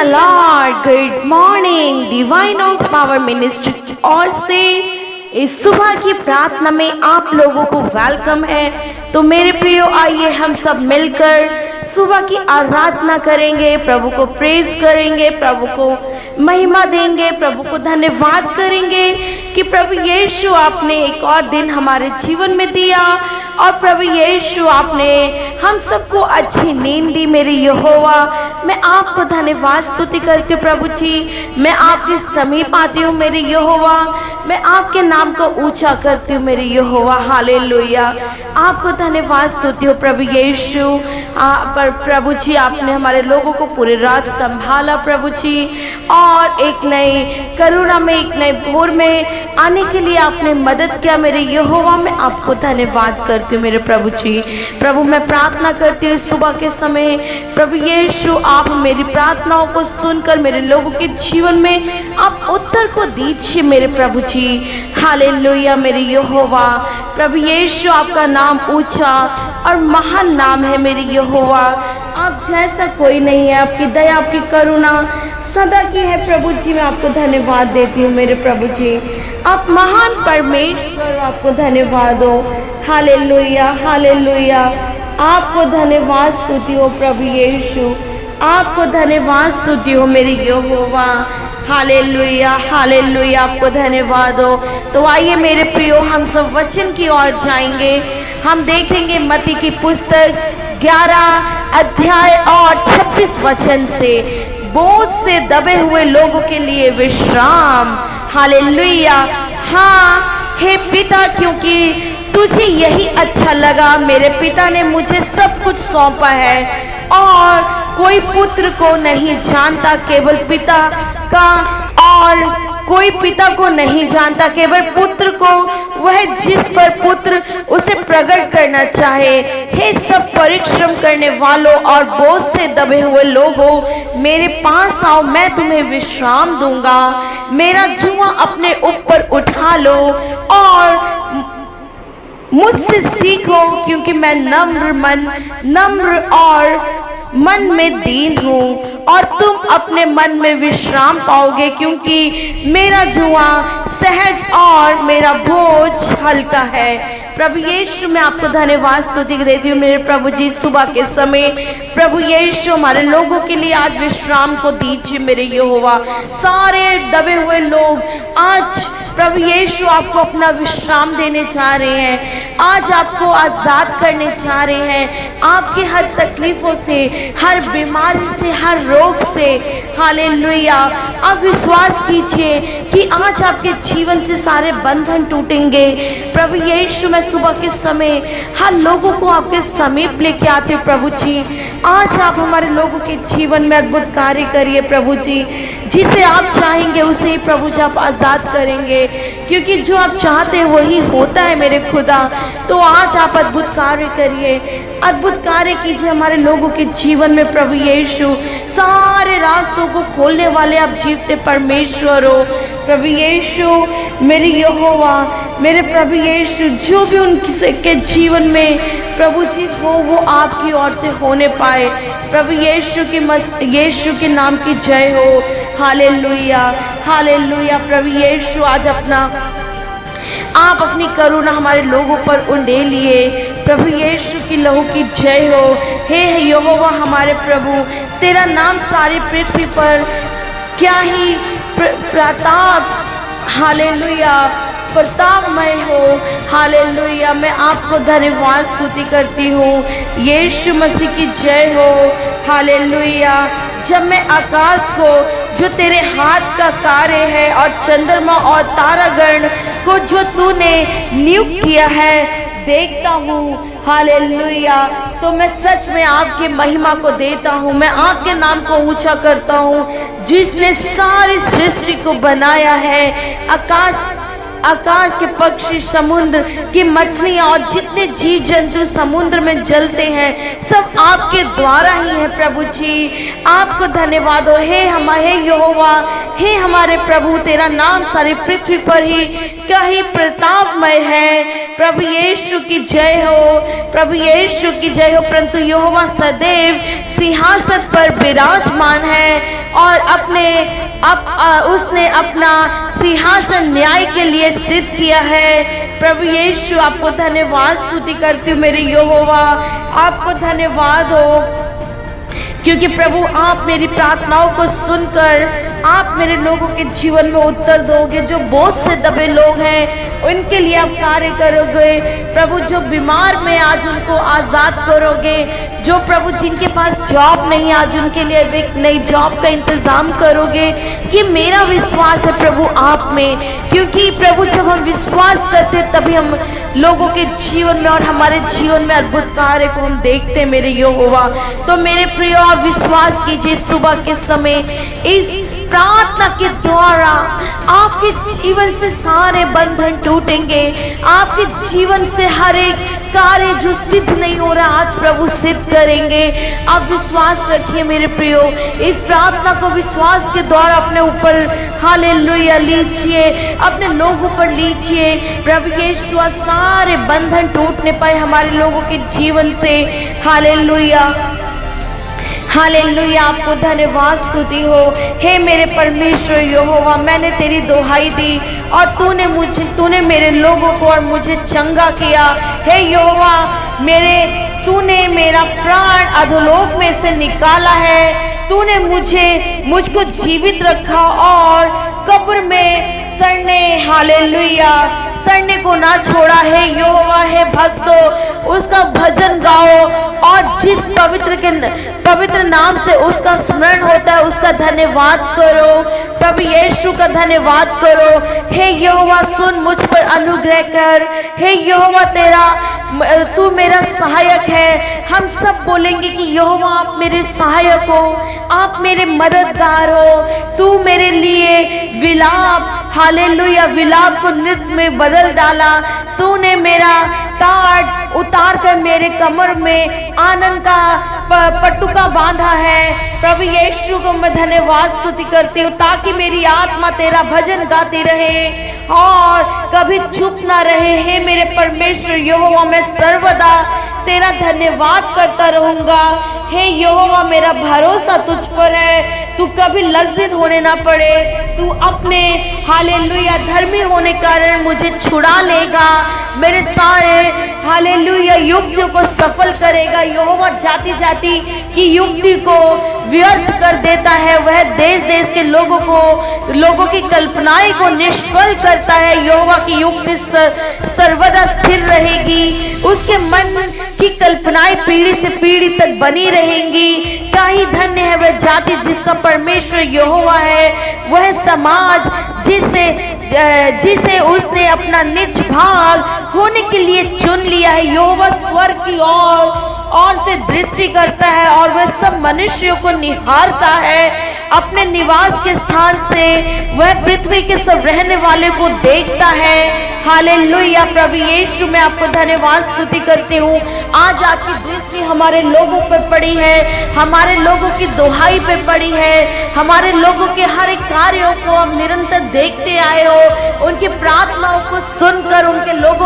The Lord. Good morning. Divine of power ministry और से इस सुबह की प्रार्थना में आप लोगों को वेलकम है। तो मेरे प्रियो, आइए हम सब मिलकर सुबह की आराधना करेंगे, प्रभु को प्रेज करेंगे, प्रभु को महिमा देंगे, प्रभु को धन्यवाद करेंगे कि प्रभु यीशु आपने एक और दिन हमारे जीवन में दिया और प्रभु यीशु आपने हम सबको अच्छी नींद दी। मेरे यहोवा, मैं आपको धन्यवाद स्तुति करती हूँ प्रभु जी। मैं आपके समीप आती हूँ मेरे यहोवा, मैं आपके नाम को ऊंचा करती हूँ मेरे यहोवा। हालेलुया। आपको धन्यवाद स्तुति हो प्रभु यीशु। पर प्रभु जी आपने हमारे लोगों को पूरी रात संभाला प्रभु जी, और एक नई करुणा में, एक नए भोर में आने के लिए आपने मदद किया मेरे यहोवा। मैं आपको धन्यवाद करती हूँ मेरे प्रभु जी। प्रभु मैं प्रार्थना करती हूँ सुबह के समय, प्रभु यीशु आप मेरी प्रार्थनाओं को सुनकर मेरे लोगों के जीवन में आप उत्तर को दीजिए मेरे प्रभु जी। हालेलुया मेरे यहोवा। प्रभु यीशु आपका नाम ऊंचा और महान नाम है मेरे यहोवा। आप जैसा कोई नहीं है, आपकी दया आपकी करुणा सदा की है प्रभु जी। मैं आपको धन्यवाद देती हूँ मेरे प्रभु जी। आप महान परमेश्वर, आपको धन्यवाद हो। Hallelujah hallelujah. आपको धन्यवाद स्तुति हो प्रभु यीशु, आपको धन्यवाद स्तुति हो मेरे यहोवा। Hallelujah hallelujah. आपको धन्यवाद हो। तो आइए मेरे प्रियो, हम सब वचन की ओर जाएंगे। हम देखेंगे मत्ती की पुस्तक 11 अध्याय और 26 वचन से, बोझ से दबे हुए लोगों के लिए विश्राम। हालेलुया। हाँ हे पिता, क्योंकि तुझे यही अच्छा लगा, मेरे पिता ने मुझे सब कुछ सौंपा है और कोई पुत्र को नहीं जानता केवल पिता का, और कोई पिता को नहीं जानता केवल पुत्र को, वह जिस पर पुत्र उसे प्रकट करना चाहे। हे सब परिश्रम करने वालों और बोझ से दबे हुए लोगों, मेरे पास आओ, मैं तुम्हें विश्राम दूंगा। मेरा जुआ अपने ऊपर उठा लो और मुझसे सीखो, क्योंकि मैं नम्र और मन में दीन हूँ, और तुम अपने मन में विश्राम पाओगे, क्योंकि मेरा जुआ सहज और मेरा बोझ हल्का है। प्रभु यीशु मैं आपको धन्यवाद स्तुति देती हूँ मेरे प्रभु जी। सुबह के समय प्रभु यीशु हमारे लोगों के लिए आज विश्राम को दीजिए मेरे यहोवा। सारे दबे हुए लोग आज प्रभु यीशु आपको अपना विश्राम देने जा रहे हैं, आज आपको आज़ाद करने जा रहे हैं आपकी हर तकलीफ़ों से, हर बीमारी से, हर रोग से। हालेलुया। आप विश्वास कीजिए कि आज आपके जीवन से सारे बंधन टूटेंगे। प्रभु यीशु मैं सुबह के समय हर लोगों को आपके समीप लेके आते हैं प्रभु जी। आज आप हमारे लोगों के जीवन में अद्भुत कार्य करिए प्रभु जी। जिसे आप चाहेंगे उसे ही प्रभु जी आप आज़ाद करेंगे, क्योंकि जो आप चाहते हैं वही होता है मेरे खुदा। तो आज आप अद्भुत कार्य करिए, अद्भुत कार्य कीजिए हमारे लोगों के जीवन में प्रभु यीशु। सारे रास्तों को खोलने वाले आप जीवते परमेश्वर हो प्रभु यीशु। मेरे यहोवा, मेरे प्रभु यीशु, जो भी उनके जीवन में प्रभु जी हो वो आपकी ओर से होने पाए। प्रभु यीशु के नाम की जय हो। Hallelujah hallelujah. प्रभु यीशु आज आप अपनी करुणा हमारे लोगों पर उंडेलिए। प्रभु यीशु की लहू की जय हो। हे यहोवा हमारे प्रभु, तेरा नाम सारी पृथ्वी पर क्या ही प्रताप, हालेलुया, प्रतापमय हो। हालेलुया। मैं आपको धन्यवाद स्तुति करती हूँ। यीशु मसीह की जय हो। हालेलुया। जब मैं आकाश को जो तेरे हाथ का कार्य है और चंद्रमा और तारागण को जो तूने नियुक्त किया है देखता हूँ, हालेलुया, तो मैं सच में आपकी महिमा को देता हूँ। मैं आपके नाम को ऊंचा करता हूँ जिसने सारी सृष्टि को बनाया है, आकाश आकाश के पक्षी, समुद्र की मछलियां और जितने जीव जंतु समुद्र में जलते हैं सब आपके द्वारा ही है। प्रभु जी आपको धन्यवाद हो। हे यहोवा, हे हमारे प्रभु, तेरा नाम सारी पृथ्वी पर ही क्या ही प्रतापमय है। प्रभु यीशु की जय हो, प्रभु यीशु की जय हो। परंतु यहोवा सदैव सिंहासन पर विराजमान है और उसने अपना सिंहासन न्याय के लिए सिद्ध किया है। प्रभु यीशु आपको धन्यवाद स्तुति करती हूँ मेरे यहोवा, आपको धन्यवाद हो क्योंकि प्रभु आप मेरी प्रार्थनाओं को सुनकर आप मेरे लोगों के जीवन में उत्तर दोगे। जो बोझ से दबे लोग हैं उनके लिए आप कार्य करोगे प्रभु। जो बीमार में आज उनको आज़ाद करोगे। जो प्रभु जिनके पास जॉब नहीं आज उनके लिए एक नई जॉब का इंतज़ाम करोगे। ये मेरा विश्वास है प्रभु आप में, क्योंकि प्रभु जब हम विश्वास करते हैं तभी हम लोगों के जीवन में और हमारे जीवन में अद्भुत कार्य को हम देखते हैं मेरे यहोवा। तो मेरे प्रिय आप विश्वास कीजिए सुबह के समय इस प्रार्थना के द्वारा आपके जीवन से सारे बंधन टूटेंगे। आपके जीवन से हर एक कार्य जो सिद्ध नहीं हो रहा आज प्रभु सिद्ध करेंगे। आप विश्वास रखिए मेरे प्रियो, इस प्रार्थना को विश्वास के द्वारा अपने ऊपर हालेलुया लीजिए, अपने लोगों पर लीजिए। प्रभु यीशु सारे बंधन टूटने पाए हमारे लोगों के जीवन से। हालेलुया हालेलुया, आपको धन्यवाद स्तुति हो। हे मेरे परमेश्वर यहोवा, मैंने तेरी दुहाई दी और तूने मेरे लोगों को और मुझे चंगा किया। हे यहोवा, तूने मेरा प्राण अधोलोक में से निकाला है। तूने मुझको जीवित रखा और कब्र में सड़ने को ना छोड़ा है। यहोवा है भक्तों, उसका भजन गाओ और जिस पवित्र नाम से उसका स्मरण होता है उसका धन्यवाद करो। प्रभु यीशु का धन्यवाद करो। हे यहोवा सुन, मुझ पर अनुग्रह कर। हे यहोवा तू मेरा सहायक है। हम सब बोलेंगे कि यहोवा आप मेरे सहायक हो, आप मेरे मददगार हो। तू मेरे लिए हालेलुया विलाप को नृत्य में बदल डाला। तूने मेरा ताड़ उतार कर मेरे कमर में आनंद का पटुका बांधा है। प्रभु यीशु को मैं धन्यवाद स्तुति करती हूँ ताकि मेरी आत्मा तेरा भजन गाती रहे और कभी चुप ना रहे। हे मेरे परमेश्वर यहोवा, मैं सर्वदा तेरा धन्यवाद करता रहूंगा। हे यहोवा, मेरा भरोसा तुझ पर है। तू कभी लज्जित होने ना पड़े। तू अपने हालेलुया धर्मी होने कारण मुझे छुड़ा लेगा। मेरे सारे हालेलुया युक्तियों को सफल करेगा। यहोवा जाति जाति की युक्ति को व्यर्थ कर देता है। वह देश देश के लोगों की कल्पनाएं को निष्फल करता है। यहोवा की युक्ति सर्वदा स्थिर रहेगी। उसके मन की कल्पनाएं पीढ़ी से पीढ़ी तक बनी रहेंगी। क्या ही धन्य है वह जाति जिसका परमेश्वर यहोवा है। वह समाज जिसे उसने अपना निज भाग होने के लिए चुन लिया है। यहोवा स्वर्ग की ओर से दृष्टि करता है और वह सब मनुष्यों को निहारता है। अपने निवास के स्थान से वह पृथ्वी के सब रहने वाले को देखता है। हालेलुया, प्रभु यीशु मैं आपको धन्यवाद स्तुति करती हूँ। आज आपकी दृष्टि हमारे लोगों पर पड़ी है, हमारे लोगों की दुहाई पे पड़ी है। हमारे लोगों के हर एक कार्यों को आप निरंतर देखते आए हो। उनकी प्रार्थनाओं को सुनकर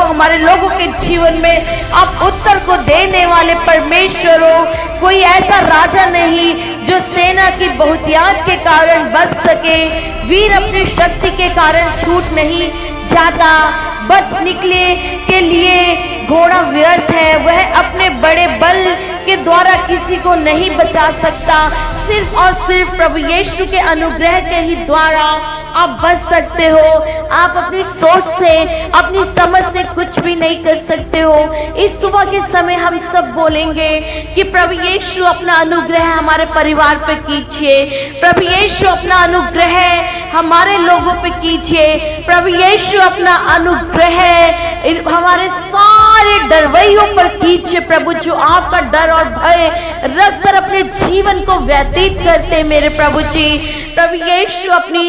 हमारे लोगों के जीवन में आप उत्तर को देने वाले परमेश्वर हो। कोई ऐसा राजा नहीं जो सेना की बहुतायत के कारण बच सके। वीर अपनी शक्ति के कारण छूट नहीं जाता। बच निकले के लिए घोड़ा व्यर्थ है। वह अपने बड़े बल के द्वारा किसी को नहीं बचा सकता। सिर्फ और सिर्फ प्रभु यीशु के अनुग्रह के ही द्वारा आप बच सकते हो। आप अपनी सोच से, अपनी समझ से कुछ भी नहीं कर सकते हो। इस सुबह के समय हम सब बोलेंगे कि प्रभु यीशु अपना अनुग्रह हमारे परिवार पे कीजिए। प्रभु यीशु अपना अनुग्रह हमारे लोगों पे कीजिए। प्रभु यीशु अपना अनुग्रह हमारे सारे सारे डरवैयों पर कीजिए प्रभु, जो आपका डर और भय रखकर अपने जीवन को व्यतीत करते मेरे प्रभु जी। प्रभु यीशु अपनी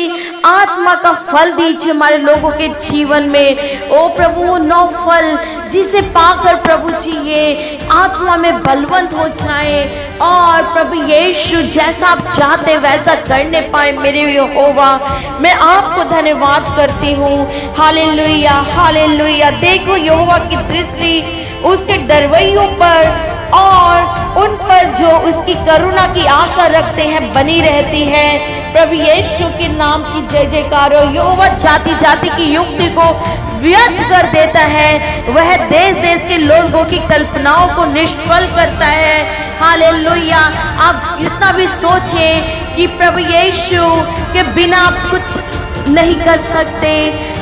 आत्मा का फल दीजिए हमारे लोगों के जीवन में। ओ प्रभु वो 9 फल जिसे पाकर प्रभु जी ये आत्मा में बलवंत हो जाए और प्रभु यीशु जैसा आप चाहते वैसा करने पाए मेरे यहोवा। मैं आपको धन्यवाद करती हूँ। Hallelujah hallelujah. देखो यहोवा की दृष्टि उसके डरवैयों पर और उन पर जो उसकी करुणा की आशा रखते हैं बनी रहती है। प्रभु यीशु के नाम की जय जयकार हो। यहोवा जाति जाति की युक्ति को व्यर्थ कर देता है, वह देश देश के लोगों की कल्पनाओं को निष्फल करता है। हालेलुया। आप जितना भी सोचें कि प्रभु यीशु के बिना आप कुछ नहीं कर सकते।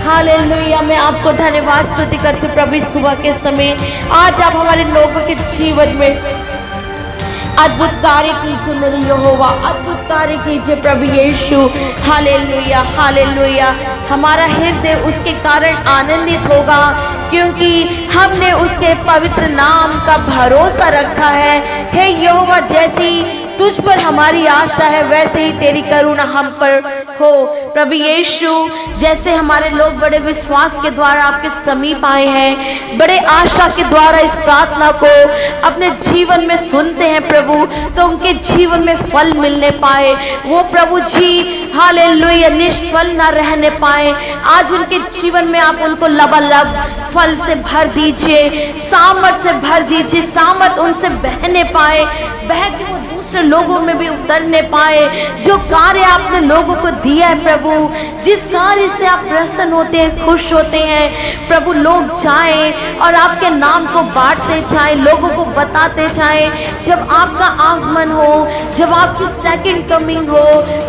हालेलुया। मैं आपको धन्यवाद स्तुति करती हूँ प्रभु। सुबह के समय आज आप हमारे लोगों के जीवन में अद्भुत कार्य कीजिए मेरे यहोवा, अद्भुत कार्य कीजिए प्रभु यीशु। Hallelujah hallelujah. हमारा हृदय उसके कारण आनंदित होगा क्योंकि हमने उसके पवित्र नाम का भरोसा रखा है। हे यहोवा, जैसी तुझ पर हमारी आशा है वैसे ही तेरी करुणा हम पर हो। प्रभु यीशु, जैसे हमारे लोग बड़े विश्वास के द्वारा आपके समीप आए हैं, बड़े आशा के द्वारा इस प्रार्थना को अपने जीवन में सुनते हैं प्रभु, तो उनके जीवन में फल मिलने पाए। वो प्रभु जी हालेलुया निष्फल ना रहने पाए। आज उनके जीवन में आप उनको लबालब फल से भर दीजिए, सामर्थ से भर दीजिए, सामर्थ उनसे बहने पाए, बह के वो दूसरे लोगों में भी उतरने पाए। जो कार्य आपने लोगों को दिया है प्रभु, जिस कार्य से आप प्रसन्न होते हैं, खुश होते हैं प्रभु, लोग जाएं और आपके नाम को बांटते जाएं, लोगों को बताते जाएं। जब आपका आगमन हो, जब आपकी सेकंड कमिंग हो,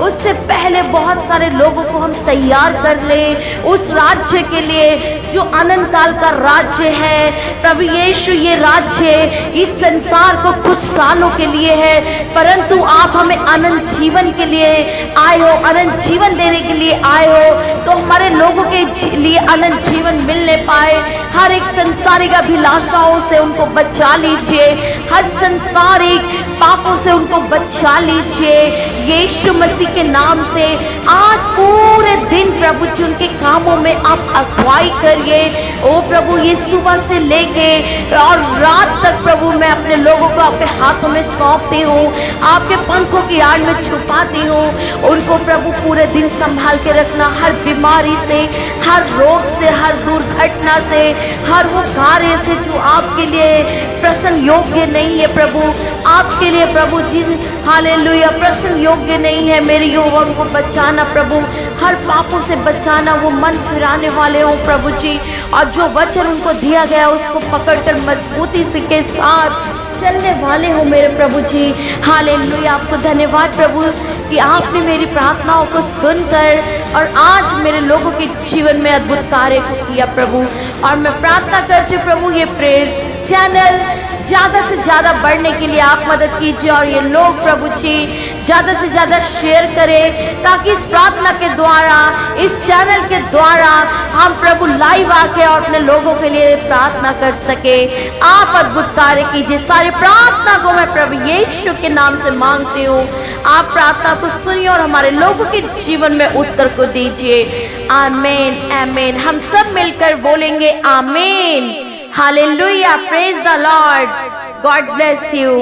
उससे पहले बहुत सारे लोगों को हम तैयार कर ले उस राज्य के लिए जो अनंत काल का राज्य है। प्रभु यीशु, ये राज्य इस संसार को कुछ सालों के लिए है, परंतु आप हमें अनंत जीवन के लिए आए हो, अनंत जीवन देने के लिए आए हो। तो हमारे लोगों के लिए अनंत जीवन मिलने पाए। हर एक संसारिक अभिलाषाओं से उनको बचा लीजिए, हर संसारिक पापों से उनको बचा लीजिए यीशु मसीह के नाम से। आज पूरे दिन प्रभु जी उनके कामों में आप अगुवाई करिए। ओ प्रभु, ये सुबह से लेके और रात तक प्रभु मैं अपने लोगों को आपके हाथों में सौंपती हूँ, आपके पंखों की आड़ में छुपाती हूँ। उनको प्रभु पूरे दिन संभाल के रखना, हर बीमारी से, हर रोग से, हर दुर्घटना से, हर वो कार्य से जो आपके लिए प्रसन्न योग्य नहीं है प्रभु, आपके लिए प्रभु जी हालेलुया प्रसन्न योग्य नहीं है। मेरे यहोवा को बचाना प्रभु, हर पापों से बचाना, वो मन फिराने वाले हो प्रभु जी, और जो वचन उनको दिया गया उसको पकड़कर मजबूती से के साथ चलने वाले हो मेरे प्रभु जी। हालेलुया। आपको धन्यवाद प्रभु कि आपने मेरी प्रार्थनाओं को सुनकर और आज मेरे लोगों के जीवन में अद्भुत कार्य को किया प्रभु। और मैं प्रार्थना करती हूँ प्रभु, ये प्रेयर चैनल ज़्यादा से ज़्यादा बढ़ने के लिए आप मदद कीजिए और ये लोग प्रभु जी ज़्यादा से ज़्यादा शेयर करें, ताकि इस प्रार्थना के द्वारा, इस चैनल के द्वारा हम प्रभु लाइव आके और अपने लोगों के लिए प्रार्थना कर सके। आप अद्भुत कार्य कीजिए। सारी प्रार्थना को मैं प्रभु यीशु के नाम से मांगती हूँ। आप प्रार्थना को सुनिए और हमारे लोगों के जीवन में उत्तर को दीजिए। आमीन आमीन। हम सब मिलकर बोलेंगे आमीन। Hallelujah. Praise the Lord. God bless you.